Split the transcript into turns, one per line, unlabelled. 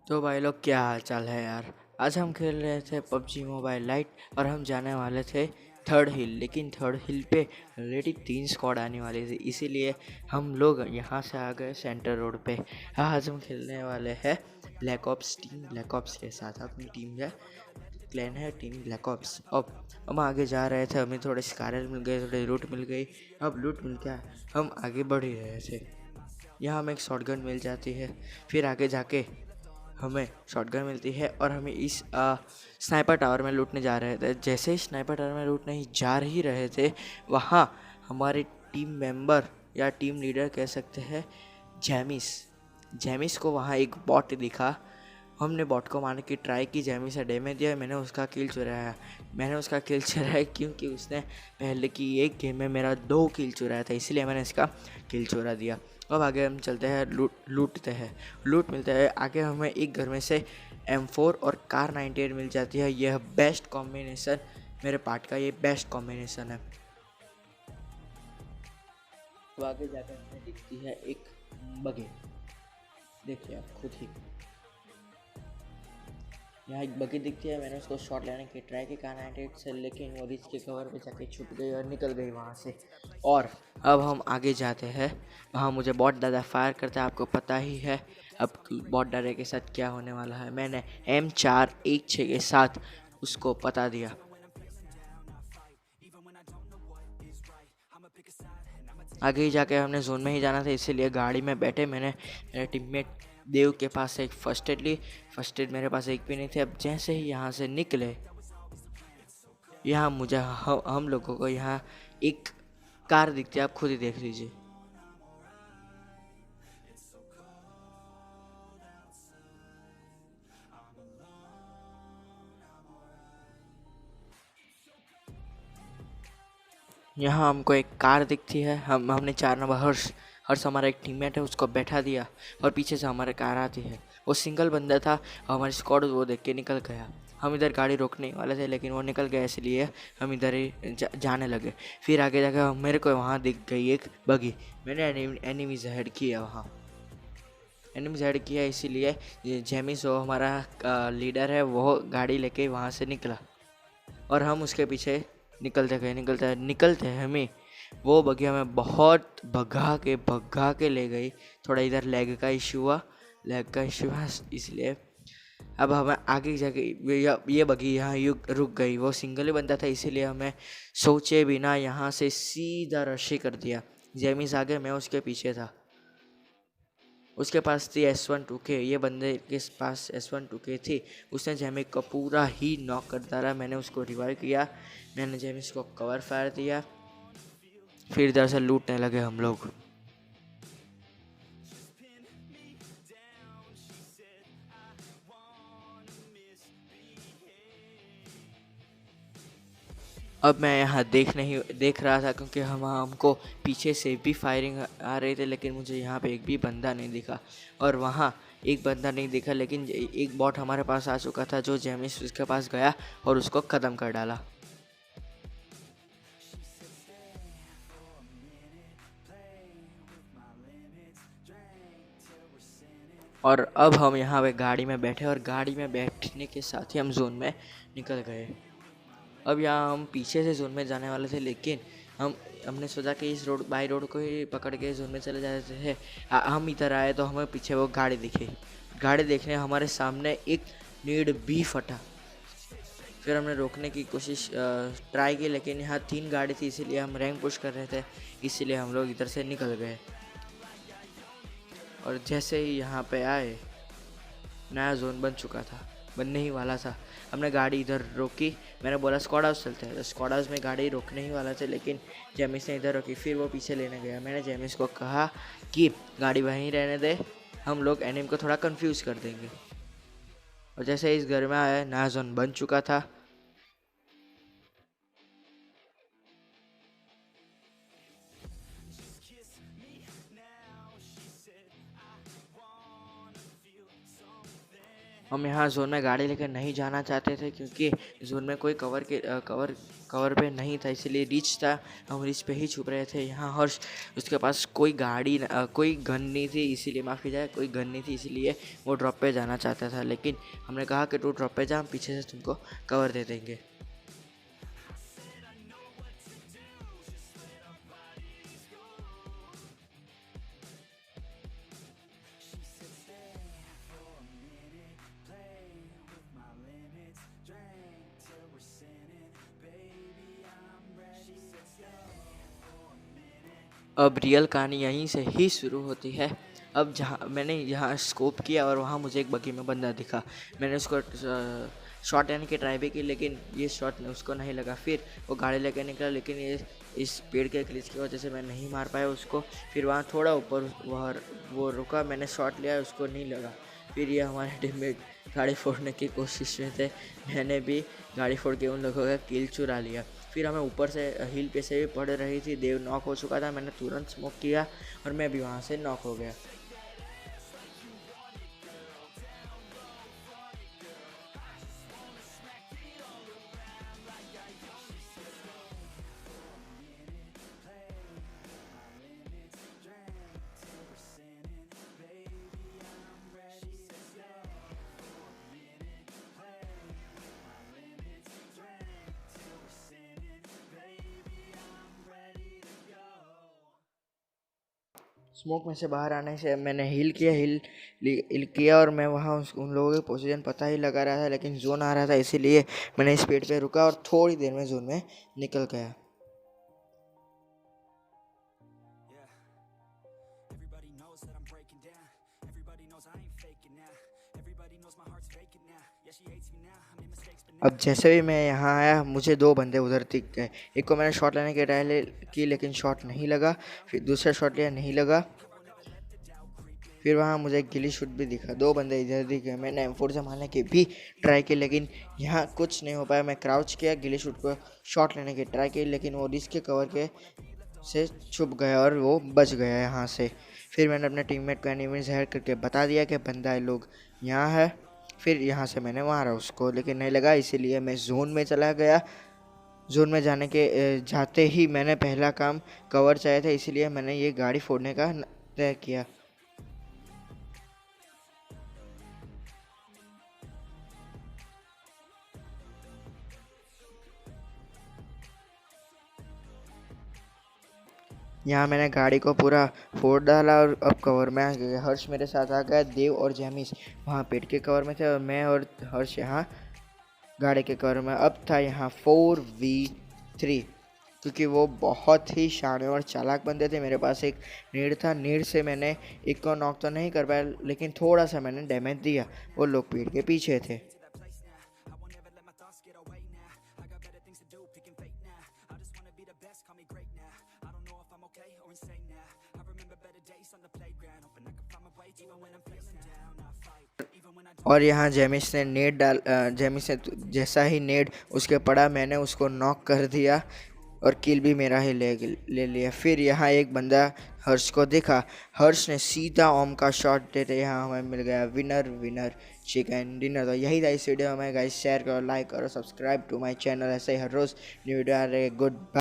तो भाई लोग, क्या हाल चाल है यार। आज हम खेल रहे थे पबजी मोबाइल लाइट और हम जाने वाले थे थर्ड हिल। लेकिन थर्ड हिल पे ऑलरेडी 3 स्क्वाड आने वाली थी, इसीलिए हम लोग यहाँ से आ गए सेंटर रोड पे। आज हम खेलने वाले हैं black ops, team black ops के साथ। अपनी टीम है, क्लैन है टीम ब्लैक ऑप्स। अब हम आगे जा रहे थे, हमें थोड़े स्कारल मिल गए, थोड़े लूट मिल गई। अब लूट मिल गया, हम आगे बढ़ ही रहे थे। यहाँ हमें एक शॉटगन मिल जाती है, फिर आगे जाके हमें शॉटगन मिलती है और हमें इस स्नाइपर टावर में लूटने जा रहे थे। जैसे ही स्नाइपर टावर में लूटने ही जा ही रहे थे, वहाँ हमारे टीम मेंबर या टीम लीडर कह सकते हैं, जैमिस जैमिस को वहाँ एक बॉट दिखा। हमने बॉट को मारने की ट्राई की, जैमिस से डैमेज दिया। मैंने उसका किल चुराया क्योंकि उसने पहले की एक गेम में मेरा 2 किल चुराया था, इसलिए मैंने इसका किल चुरा दिया। अब आगे हम चलते हैं, लूटते हैं, लूट मिलता है। आगे हमें एक घर में से M4 और कार 98 मिल जाती है। यह बेस्ट कॉम्बिनेशन मेरे पार्ट का, ये बेस्ट कॉम्बिनेशन है। अब आगे जाकर हमें दिखती है एक बगी, देखिए आप खुद ही। यहाँ एक बगी दिखती है, मैंने उसको शॉट लेने की ट्राई की कार 98 से, लेकिन वो रिच के कवर पे जाके छुप गई और निकल गई वहाँ से। और अब हम आगे जाते हैं, वहाँ मुझे बहुत ज़्यादा फायर करता है, आपको पता ही है अब बहुत डरे के साथ क्या होने वाला है। मैंने M416 के साथ उसको पता दिया। आगे ही जाके हमने जोन में ही जाना था, इसीलिए गाड़ी में बैठे मैंने मेरे टीममेट देव के पास से एक फर्स्ट एड ली। फर्स्ट एड मेरे पास एक भी नहीं थे। अब जैसे ही यहाँ से निकले, यहाँ मुझे हम लोगों को यहाँ एक कार दिखती है, आप खुद ही देख लीजिए। यहाँ हमको एक कार दिखती है, हमने 4 नंबर हर्ष हर्ष हमारा एक टीममेट है, उसको बैठा दिया और पीछे से हमारे कार आती है। वो सिंगल बंदा था और हमारी स्क्वाड वो देख के निकल गया। हम इधर गाड़ी रोकने वाले थे, लेकिन वो निकल गया, इसलिए हम इधर ही जाने लगे। फिर आगे जाकर मेरे को वहाँ दिख गई एक बगी। मैंने एनिमीज हेड किया, वहाँ एनिमीज हेड किया, इसीलिए जेमिस वो हमारा लीडर है, वो गाड़ी लेके वहाँ से निकला और हम उसके पीछे निकलते हैं हमें वो बगी हमें बहुत भगा के ले गई। थोड़ा इधर लेग का इशू हुआ, इसलिए अब हमें आगे जाके ये बगी यहाँ रुक गई। वो सिंगल ही बंदा था, इसीलिए हमें सोचे बिना यहाँ से सीधा रशी कर दिया। जेमिस आगे, मैं उसके पीछे था। उसके पास थी S12K, ये बंदे के पास S12K थी। उसने जेमिस को पूरा ही नॉक कर डाला। मैंने उसको रिवाइव किया, मैंने जेमिस को कवर फायर दिया, फिर इधर से लूटने लगे हम लोग। अब मैं यहाँ देख रहा था, क्योंकि हमको पीछे से भी फायरिंग आ रही थी, लेकिन मुझे यहाँ पे एक भी बंदा नहीं दिखा। और वहाँ एक बंदा नहीं दिखा, लेकिन एक बॉट हमारे पास आ चुका था, जो जेमिस उसके पास गया और उसको ख़त्म कर डाला। और अब हम यहाँ पे गाड़ी में बैठे और गाड़ी में बैठने के साथ ही हम जोन में निकल गए। अब यहाँ हम पीछे से जोन में जाने वाले थे, लेकिन हमने सोचा कि इस रोड बाई रोड को ही पकड़ के जोन में चले जाते हैं। हम इधर आए तो हमें पीछे वो गाड़ी दिखी। गाड़ी देखने हमारे सामने एक नीड भी फटा। फिर हमने रोकने की कोशिश ट्राई की, लेकिन यहाँ 3 गाड़ी थी, इसीलिए हम रैंक पुश कर रहे थे, इसीलिए हम लोग इधर से निकल गए। और जैसे ही यहाँ पे आए, नया जोन बन चुका था, बनने ही वाला था। हमने गाड़ी इधर रोकी, मैंने बोला स्क्वाड हाउस चलते हैं, तो स्क्वाड हाउस में गाड़ी रोकने ही वाला थे, लेकिन जेमिस ने इधर रोकी। फिर वो पीछे लेने गया। मैंने जेमिस को कहा कि गाड़ी वहीं रहने दे, हम लोग एनिम को थोड़ा कंफ्यूज कर देंगे। और जैसे इस घर में आया, नया जोन बन चुका था। हम यहाँ जोन में गाड़ी लेकर नहीं जाना चाहते थे क्योंकि जोन में कोई कवर पे नहीं था, इसीलिए रिच था, हम रिच पे ही छुप रहे थे। यहाँ हर्ष उसके पास कोई गन नहीं थी, इसीलिए माफ़ कीजिए, कोई गन नहीं थी, इसीलिए वो ड्रॉप पे जाना चाहता था। लेकिन हमने कहा कि तू ड्रॉप पे जा, हम पीछे से तुमको कवर दे देंगे। अब रियल कहानी यहीं से ही शुरू होती है। अब जहाँ मैंने यहाँ स्कोप किया और वहाँ मुझे एक बग्गी में बंदा दिखा। मैंने उसको शॉट लेने की ट्राई भी की, लेकिन ये शॉट उसको नहीं लगा। फिर वो गाड़ी लेकर निकला, लेकिन ये इस पेड़ के ग्लिच की वजह से मैं नहीं मार पाया उसको। फिर वहाँ थोड़ा ऊपर वो रुका, मैंने शॉट लिया, उसको नहीं लगा। फिर ये हमारे टीममेट गाड़ी फोड़ने की कोशिश में थे, मैंने भी गाड़ी फोड़ के उन लोगों का किल चुरा लिया। फिर हमें ऊपर से हिल पे से भी पड़ रही थी, देव नॉक हो चुका था, मैंने तुरंत स्मोक किया और मैं भी वहाँ से नॉक हो गया। स्मोक में से बाहर आने से मैंने हिल किया और मैं वहाँ उन लोगों की पोजीशन पता ही लगा रहा था, लेकिन जोन आ रहा था, इसीलिए मैंने स्पीड पे रुका और थोड़ी देर में जोन में निकल गया। अब जैसे भी मैं यहाँ आया, मुझे दो बंदे उधर दिख गए। एक को मैंने शॉट लेने की ट्राई की, लेकिन शॉट नहीं लगा। फिर दूसरा शॉट लिया, नहीं लगा। फिर वहाँ मुझे एक गिली शूट भी दिखा, दो बंदे इधर दिखे। मैंने M4 से मारने की भी ट्राई की, लेकिन यहाँ कुछ नहीं हो पाया। मैं क्राउच किया, गिली शूट को शॉट लेने की ट्राई की, लेकिन वो रिस्क के कवर के से छुप गया और वो बच गया यहाँ से। फिर मैंने अपने टीममेट को एनिमी ज़हर करके बता दिया कि बंदा लोग यहाँ है। फिर यहाँ से मैंने मारा उसको, लेकिन नहीं लगा, इसीलिए मैं जोन में चला गया। जोन में जाते ही मैंने पहला काम कवर चाहिए था, इसीलिए मैंने ये गाड़ी फोड़ने का तय किया। यहाँ मैंने गाड़ी को पूरा फोड़ डाला और अब कवर में आ गया। हर्ष मेरे साथ आ गया, देव और जेमिस वहाँ पेट के कवर में थे और मैं और हर्ष यहाँ गाड़ी के कवर में। अब था यहाँ 4v3, क्योंकि वो बहुत ही शाने और चालाक बंदे थे। मेरे पास एक नीड था, नीड से मैंने एक को नॉक तो नहीं कर पाया, लेकिन थोड़ा सा मैंने डैमेज दिया। वो लोग पेड़ के पीछे थे। और यहाँ जेमिस ने जैसा ही नेड उसके पड़ा, मैंने उसको नॉक कर दिया और किल भी मेरा ही ले लिया। फिर यहाँ एक बंदा हर्ष को देखा, हर्ष ने सीधा ओम का शॉट देते यहाँ हमें मिल गया विनर विनर चिकन डिनर। तो यही था इस वीडियो में गाइस, शेयर करो, लाइक करो, सब्सक्राइब टू माय चैनल। ऐसे ही हर रोज़ न्यू वीडियो आ रहे। Good bye.